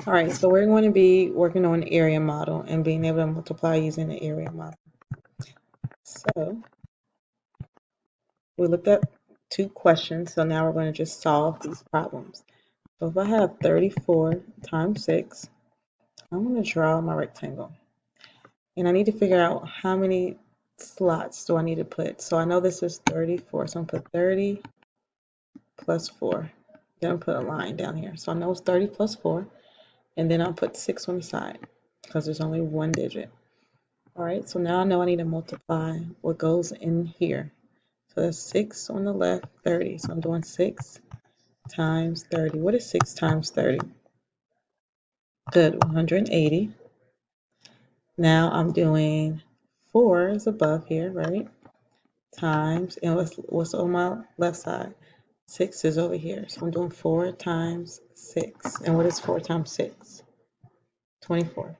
All right, so we're going to be working on an area model and being able to multiply using the area model. So we looked at two questions, so now we're going to just solve these problems. So if I have 34 times 6, I'm going to draw my rectangle. And I need to figure out how many slots do I need to put. So I know this is 34, so I'm going to put 30 plus 4. Then I'll put a line down here. So I know it's 30 plus 4. And then I'll put 6 on the side because there's only one digit. All right, so now I know I need to multiply what goes in here. So that's 6 on the left, 30. So I'm doing 6 times 30. What is 6 times 30? Good, 180. Now I'm doing 4 is above here, right? Times, and what's on my left side? 6 is over here. So I'm doing 4 times 6. And what is 4 times 6? 24.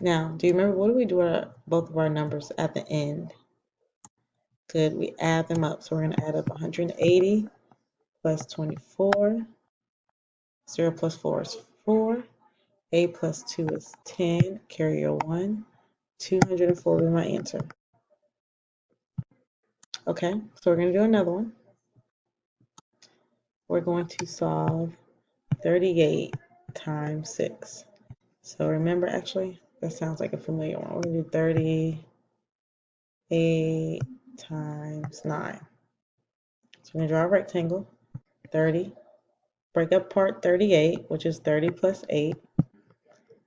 Now, do you remember what do we do with both of our numbers at the end? Good, we add them up. So we're going to add up 180 plus 24. 0 plus 4 is 4. 8 plus 2 is 10. Carry your 1. 204 will be my answer. Okay, so we're going to do another one. We're going to solve 38 times 6. So remember, actually, that sounds like a familiar one. We're going to do 38 times 9. So we're going to draw a rectangle. 30. Break up part 38, which is 30 plus 8.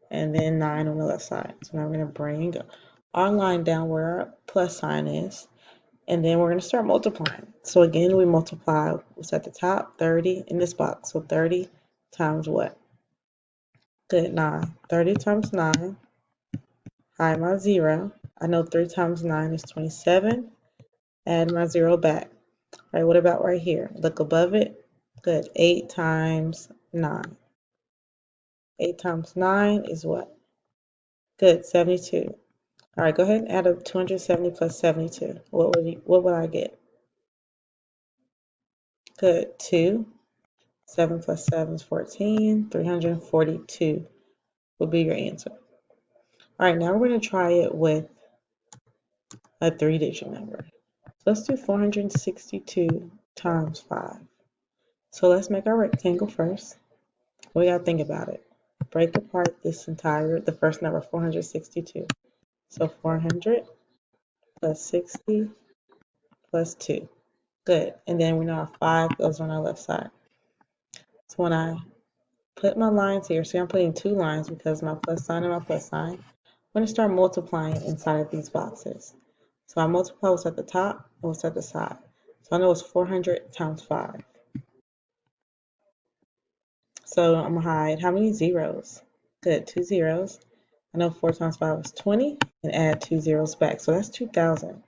And then 9 on the left side. So now we're going to bring our line down where our plus sign is. And then we're going to start multiplying. So again, we multiply what's at the top, 30 in this box. So 30 times what? Good, 9. 30 times 9. Hide my 0. I know 3 times 9 is 27. Add my 0 back. All right, what about right here? Look above it. Good, 8 times 9. 8 times 9 is what? Good, 72. All right, go ahead and add up 270 plus 72. What would I get? Good, 2. 7 plus 7 is 14. 342 will be your answer. All right, now we're going to try it with a 3-digit number. So let's do 462 times 5. So let's make our rectangle first. We got to think about it. Break apart the first number, 462. So 400 plus 60 plus 2. Good. And then we know our 5 goes on our left side. So when I put my lines here, see I'm putting 2 lines because my plus sign and my plus sign. I'm going to start multiplying inside of these boxes. So I multiply what's at the top and what's at the side. So I know it's 400 times 5. So I'm going to hide how many zeros? Good, 2 zeros. I know 4 times 5 is 20 and add 2 zeros back. So that's 2,000.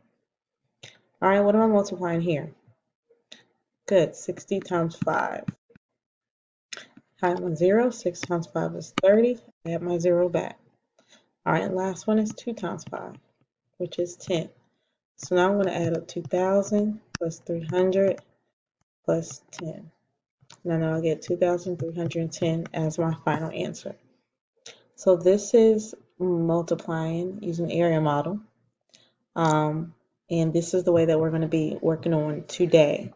All right, what am I multiplying here? Good, 60 times 5. Hide my 0. 6 times 5 is 30. Add my 0 back. All right, last one is 2 times 5, which is 10. So now I'm going to add up 2,000 plus 300 plus 10. And I know I get 2,310 as my final answer. So this is multiplying using the area model. And this is the way that we're going to be working on today.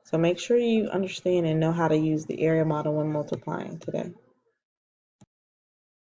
So make sure you understand and know how to use the area model when multiplying today.